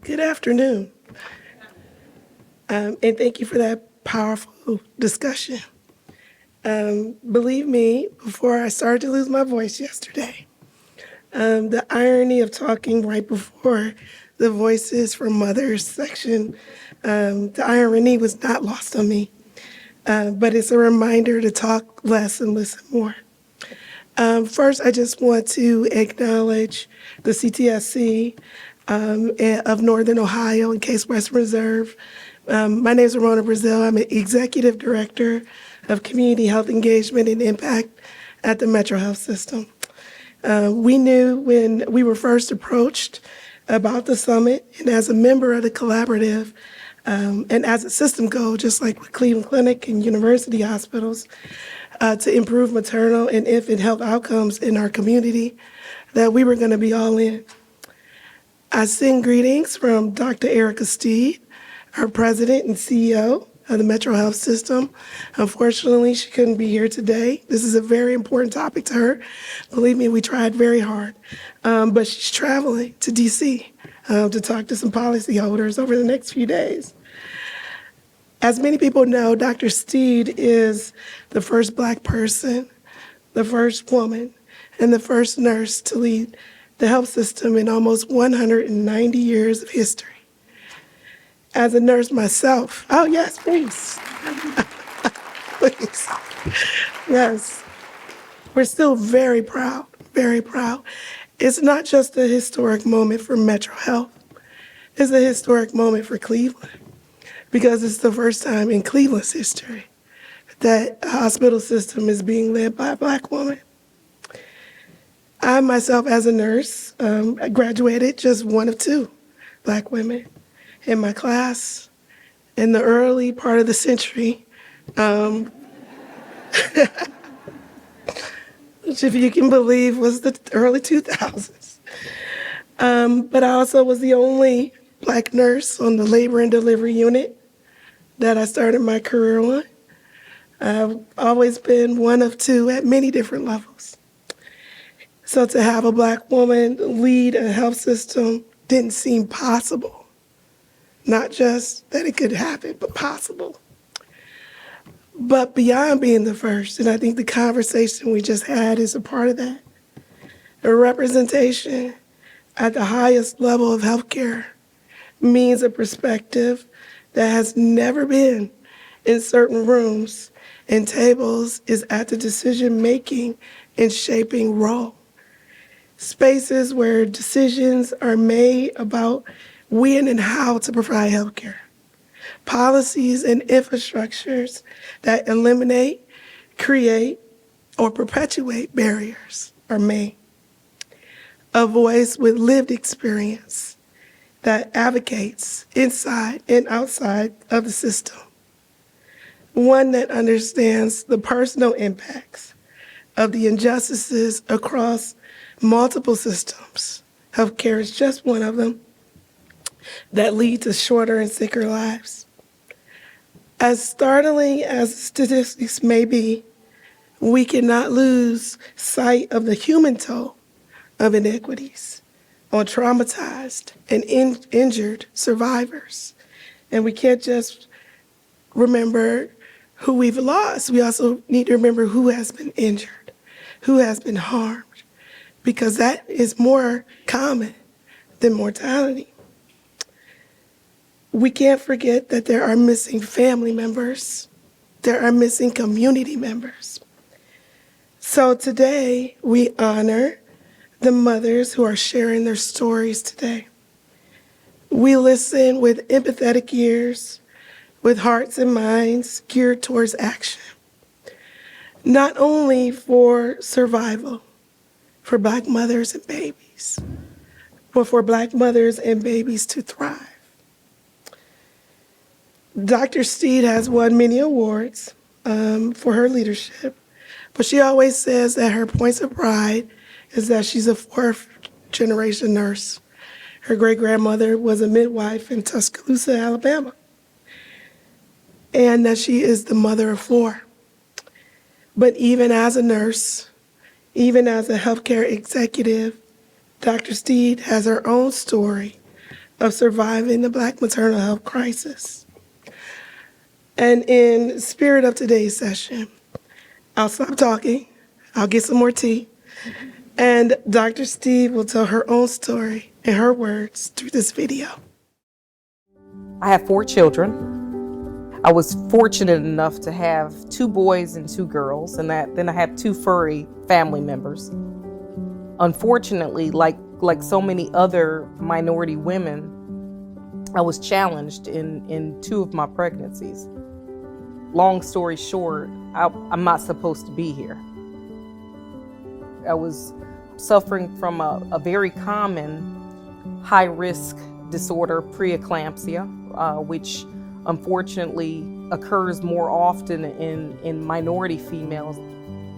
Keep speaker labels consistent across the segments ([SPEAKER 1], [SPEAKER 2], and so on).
[SPEAKER 1] Good afternoon, and thank you for that powerful discussion. Believe me, before I started to lose my voice yesterday, the irony of talking right before the Voices for Mothers section, the irony was not lost on me, but it's a reminder to talk less and listen more. First, I just want to acknowledge the CTSC of Northern Ohio and Case Western Reserve. My name is Ramona Brazil. I'm an Executive Director of Community Health Engagement and Impact at the MetroHealth system. We knew when we were first approached about the summit, and as a member of the collaborative, and as a system goal, just like with Cleveland Clinic and university hospitals, to improve maternal and infant health outcomes in our community, that we were going to be all in. I send greetings from Dr. Erica Steed, our president and CEO of the MetroHealth system. Unfortunately, she couldn't be here today. This is a very important topic to her. Believe me, we tried very hard. But she's traveling to DC to talk to some policyholders over the next few days. As many people know, Dr. Steed is the first Black person, the first woman, and the first nurse to lead the health system in almost 190 years of history. As a nurse myself, oh yes, please. Please. Yes. We're still very proud, very proud. It's not just a historic moment for MetroHealth, it's a historic moment for Cleveland, because it's the first time in Cleveland's history that a hospital system is being led by a Black woman. I myself, as a nurse, I graduated just one of two Black women in my class in the early part of the century, which, if you can believe, was the early 2000s. But I also was the only Black nurse on the labor and delivery unit that I started my career on. I've always been one of two at many different levels. So to have a Black woman lead a health system didn't seem possible. Not just that it could happen, but possible. But beyond being the first, and I think the conversation we just had is a part of that, a representation at the highest level of healthcare means a perspective that has never been in certain rooms and tables is at the decision-making and shaping role. Spaces where decisions are made about when and how to provide healthcare. Policies and infrastructures that eliminate, create, or perpetuate barriers are made. A voice with lived experience that advocates inside and outside of the system. One that understands the personal impacts of the injustices across multiple systems. Healthcare is just one of them that lead to shorter and sicker lives. As startling as statistics may be, we cannot lose sight of the human toll of inequities on traumatized and injured survivors. And we can't just remember who we've lost. We also need to remember who has been injured, who has been harmed, because that is more common than mortality. We can't forget that there are missing family members. There are missing community members. So today, we honor the mothers who are sharing their stories today. We listen with empathetic ears, with hearts and minds geared towards action, not only for survival, for Black mothers and babies, but for Black mothers and babies to thrive. Dr. Steed has won many awards for her leadership, but she always says that her points of pride is that she's a fourth-generation nurse. Her great-grandmother was a midwife in Tuscaloosa, Alabama, and that she is the mother of four. But even as a nurse, even as a healthcare executive, Dr. Steed has her own story of surviving the Black maternal health crisis. And in spirit of today's session, I'll stop talking, I'll get some more tea, and Dr. Steve will tell her own story in her words through this video.
[SPEAKER 2] I have 4 children. I was fortunate enough to have 2 boys and 2 girls, and then I had 2 furry family members. Unfortunately, like so many other minority women, I was challenged in 2 of my pregnancies. Long story short, I'm not supposed to be here. I was suffering from a very common high-risk disorder, preeclampsia, which unfortunately occurs more often in minority females.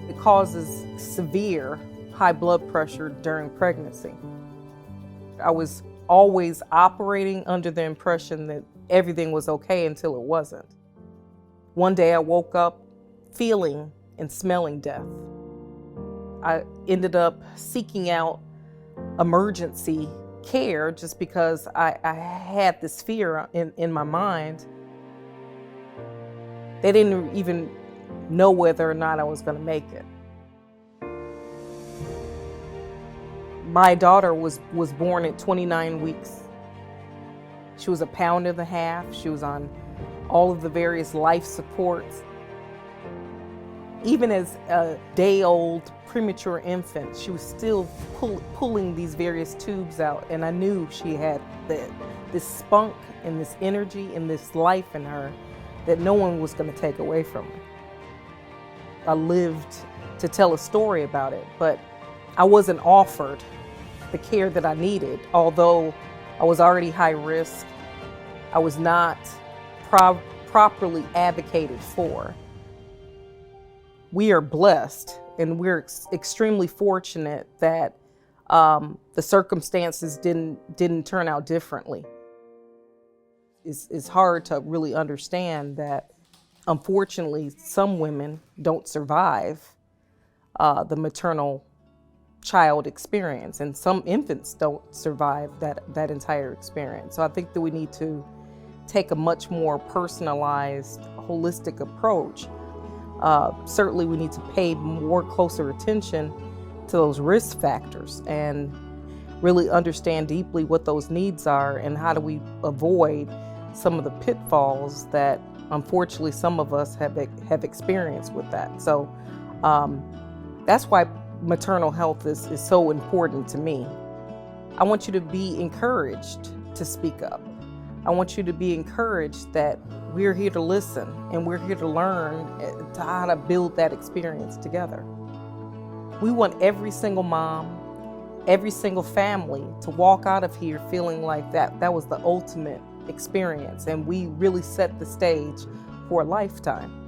[SPEAKER 2] It causes severe high blood pressure during pregnancy. I was always operating under the impression that everything was okay until it wasn't. One day I woke up feeling and smelling death. I ended up seeking out emergency care just because I had this fear in my mind. They didn't even know whether or not I was going to make it. My daughter was born at 29 weeks. She was 1.5 pounds. She was on all of the various life supports. Even as a day-old premature infant, she was still pulling these various tubes out, and I knew she had this spunk and this energy and this life in her that no one was going to take away from her. I lived to tell a story about it, but I wasn't offered the care that I needed. Although I was already high risk, I was not properly advocated for. We are blessed and we're extremely fortunate that the circumstances didn't turn out differently. It's hard to really understand that unfortunately some women don't survive the maternal child experience, and some infants don't survive that entire experience. So I think that we need to take a much more personalized, holistic approach. Certainly we need to pay more closer attention to those risk factors and really understand deeply what those needs are and how do we avoid some of the pitfalls that unfortunately some of us have experienced with that. So that's why maternal health is so important to me. I want you to be encouraged to speak up. I want you to be encouraged that we're here to listen and we're here to learn to how to build that experience together. We want every single mom, every single family to walk out of here feeling like that was the ultimate experience, and we really set the stage for a lifetime.